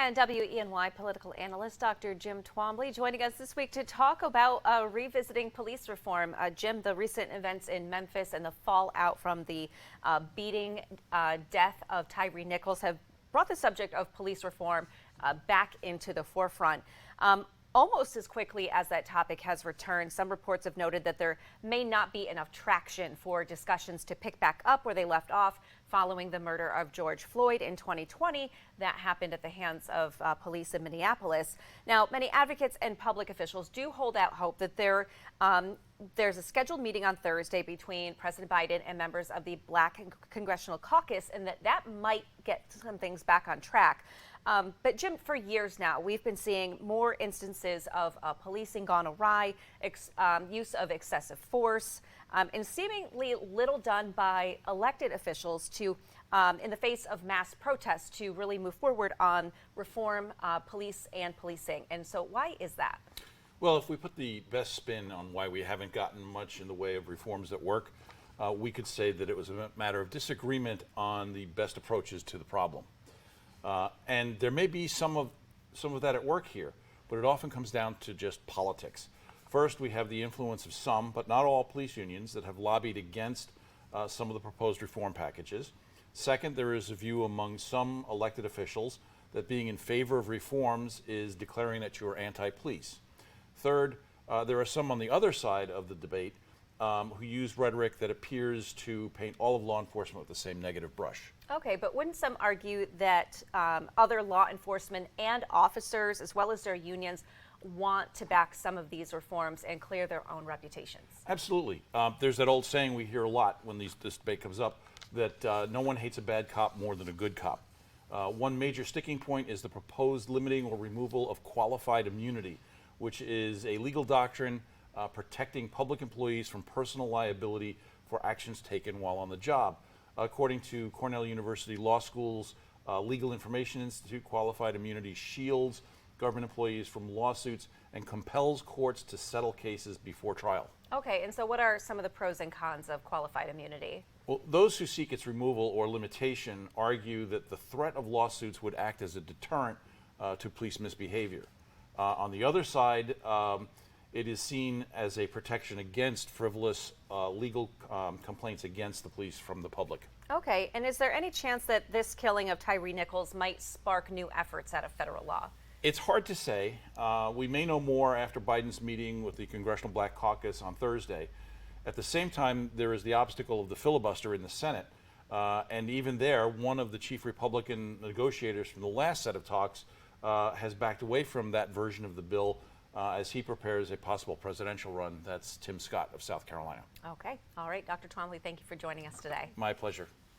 And WENY Political Analyst Dr. Jim Twombly joining us this week to talk about revisiting police reform. Jim, the recent events in Memphis and the fallout from the death of Tyre Nichols have brought the subject of police reform back into the forefront. Almost as quickly as that topic has returned, some reports have noted that there may not be enough traction for discussions to pick back up where they left off following the murder of George Floyd in 2020. That happened at the hands of police in Minneapolis. Now, many advocates and public officials do hold out hope that there's a scheduled meeting on Thursday between President Biden and members of the Black Congressional Caucus, and that might get some things back on track. But Jim, for years now, we've been seeing more instances of policing gone awry, use of excessive force, and seemingly little done by elected officials to, in the face of mass protests, to really move forward on reform, police and policing. And so why is that? Well, if we put the best spin on why we haven't gotten much in the way of reforms that work, we could say that it was a matter of disagreement on the best approaches to the problem. And there may be some of that at work here, but it often comes down to just politics. First, we have the influence of some, but not all, police unions that have lobbied against some of the proposed reform packages. Second, there is a view among some elected officials that being in favor of reforms is declaring that you are anti-police. Third, there are some on the other side of the debate who use rhetoric that appears to paint all of law enforcement with the same negative brush. Okay, but wouldn't some argue that other law enforcement and officers, as well as their unions, want to back some of these reforms and clear their own reputations? Absolutely. There's that old saying we hear a lot when this debate comes up, that no one hates a bad cop more than a good cop. One major sticking point is the proposed limiting or removal of qualified immunity, which is a legal doctrine protecting public employees from personal liability for actions taken while on the job. According to Cornell University Law School's Legal Information Institute, qualified immunity shields government employees from lawsuits and compels courts to settle cases before trial. Okay, and so what are some of the pros and cons of qualified immunity? Well, those who seek its removal or limitation argue that the threat of lawsuits would act as a deterrent to police misbehavior. On the other side, it is seen as a protection against frivolous legal complaints against the police from the public. Okay, and is there any chance that this killing of Tyre Nichols might spark new efforts out of federal law? It's hard to say. We may know more after Biden's meeting with the Congressional Black Caucus on Thursday. At the same time, there is the obstacle of the filibuster in the Senate. And even there, one of the chief Republican negotiators from the last set of talks has backed away from that version of the bill as he prepares a possible presidential run. That's Tim Scott of South Carolina. Okay. All right. Dr. Twombly, thank you for joining us today. My pleasure.